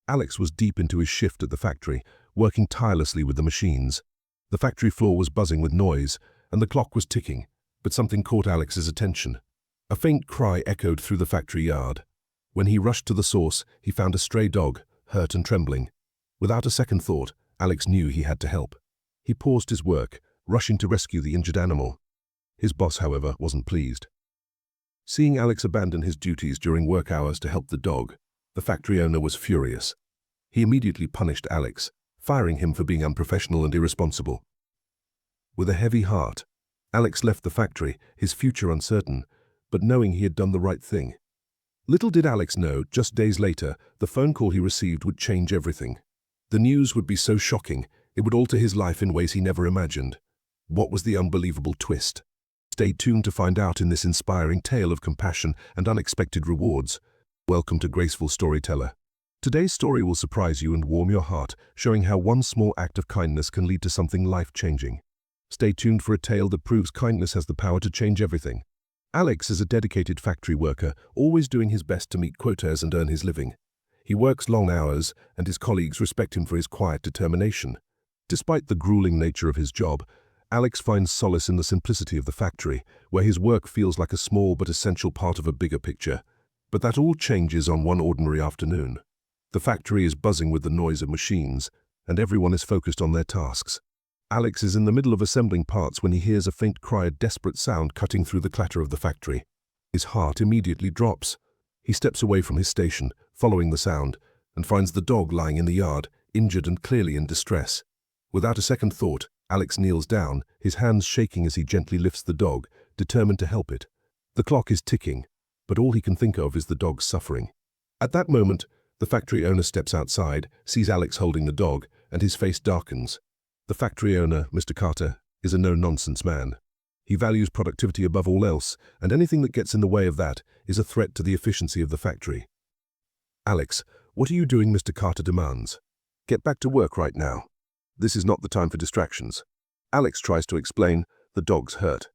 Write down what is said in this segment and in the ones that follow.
Alex was deep into his shift at the factory, working tirelessly with the machines. The factory floor was buzzing with noise, and the clock was ticking, but something caught Alex's attention. A faint cry echoed through the factory yard. When he rushed to the source, he found a stray dog, hurt and trembling. Without a second thought, Alex knew he had to help. He paused his work, rushing to rescue the injured animal. His boss, however, wasn't pleased. Seeing Alex abandon his duties during work hours to help the dog, the factory owner was furious. He immediately punished Alex, firing him for being unprofessional and irresponsible. With a heavy heart, Alex left the factory, his future uncertain, but knowing he had done the right thing. Little did Alex know, just days later, the phone call he received would change everything. The news would be so shocking, it would alter his life in ways he never imagined. What was the unbelievable twist? Stay tuned to find out in this inspiring tale of compassion and unexpected rewards. Welcome to Graceful Storyteller. Today's story will surprise you and warm your heart, showing how one small act of kindness can lead to something life-changing. Stay tuned for a tale that proves kindness has the power to change everything. Alex is a dedicated factory worker, always doing his best to meet quotas and earn his living. He works long hours, and his colleagues respect him for his quiet determination. Despite the grueling nature of his job, Alex finds solace in the simplicity of the factory, where his work feels like a small but essential part of a bigger picture. But that all changes on one ordinary afternoon. The factory is buzzing with the noise of machines, and everyone is focused on their tasks. Alex is in the middle of assembling parts when he hears a faint cry, a desperate sound cutting through the clatter of the factory. His heart immediately drops. He steps away from his station, following the sound, and finds the dog lying in the yard, injured and clearly in distress. Without a second thought, Alex kneels down, his hands shaking as he gently lifts the dog, determined to help it. The clock is ticking, but all he can think of is the dog's suffering. At that moment, the factory owner steps outside, sees Alex holding the dog, and his face darkens. The factory owner, Mr. Carter, is a no-nonsense man. He values productivity above all else, and anything that gets in the way of that is a threat to the efficiency of the factory. "Alex, what are you doing?" Mr. Carter demands. "Get back to work right now. This is not the time for distractions." Alex tries to explain, "The dog's hurt.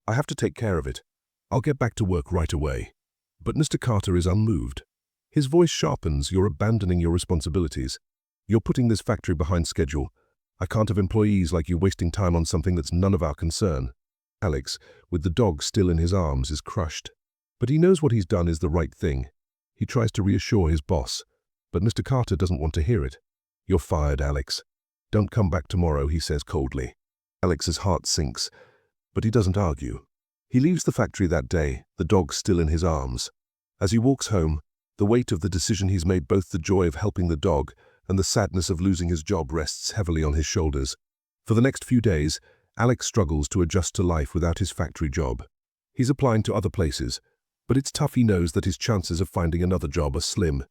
I have to take care of it. I'll get back to work right away." But Mr. Carter is unmoved. His voice sharpens. "You're abandoning your responsibilities. You're putting this factory behind schedule. I can't have employees like you wasting time on something that's none of our concern." Alex, with the dog still in his arms, is crushed. But he knows what he's done is the right thing. He tries to reassure his boss, but Mr. Carter doesn't want to hear it. "You're fired, Alex. Don't come back tomorrow," he says coldly. Alex's heart sinks, but he doesn't argue. He leaves the factory that day, the dog still in his arms. As he walks home, the weight of the decision he's made, both the joy of helping the dog and the sadness of losing his job, rests heavily on his shoulders. For the next few days, Alex struggles to adjust to life without his factory job. He's applying to other places, but it's tough. He knows that his chances of finding another job are slim.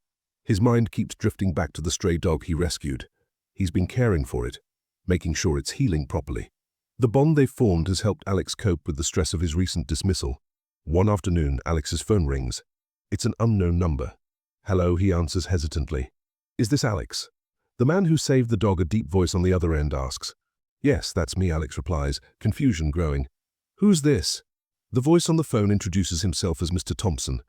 His mind keeps drifting back to the stray dog he rescued. He's been caring for it, making sure it's healing properly. The bond they've formed has helped Alex cope with the stress of his recent dismissal. One afternoon, Alex's phone rings. It's an unknown number. "Hello," he answers hesitantly. "Is this Alex?" The man who saved the dog, a deep voice on the other end, asks. "Yes, that's me," Alex replies, confusion growing. "Who's this?" The voice on the phone introduces himself as Mr. Thompson,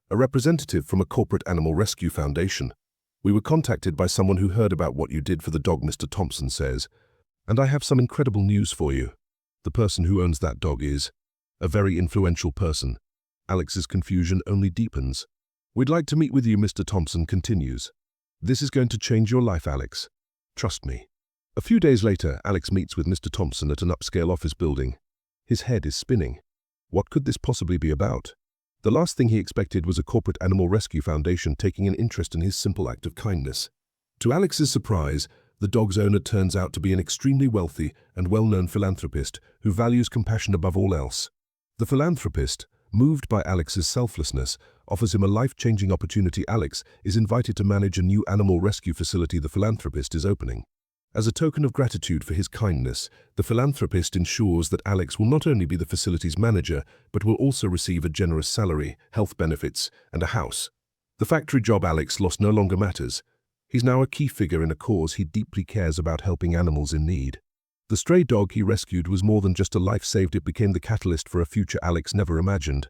a representative from a corporate animal rescue foundation. "We were contacted by someone who heard about what you did for the dog," Mr. Thompson says. "And I have some incredible news for you. The person who owns that dog is a very influential person." Alex's confusion only deepens. "We'd like to meet with you," Mr. Thompson continues. "This is going to change your life, Alex. Trust me." A few days later, Alex meets with Mr. Thompson at an upscale office building. His head is spinning. What could this possibly be about? The last thing he expected was a corporate animal rescue foundation taking an interest in his simple act of kindness. To Alex's surprise, the dog's owner turns out to be an extremely wealthy and well-known philanthropist who values compassion above all else. The philanthropist, moved by Alex's selflessness, offers him a life-changing opportunity. Alex is invited to manage a new animal rescue facility the philanthropist is opening. As a token of gratitude for his kindness, the philanthropist ensures that Alex will not only be the facility's manager, but will also receive a generous salary, health benefits, and a house. The factory job Alex lost no longer matters. He's now a key figure in a cause he deeply cares about, helping animals in need. The stray dog he rescued was more than just a life saved, it became the catalyst for a future Alex never imagined.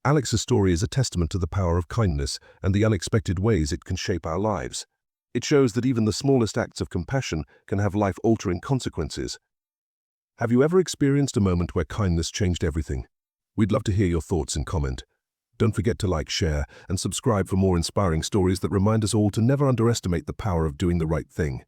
Alex's story is a testament to the power of kindness and the unexpected ways it can shape our lives. It shows that even the smallest acts of compassion can have life-altering consequences. Have you ever experienced a moment where kindness changed everything? We'd love to hear your thoughts and comment. Don't forget to like, share, and subscribe for more inspiring stories that remind us all to never underestimate the power of doing the right thing.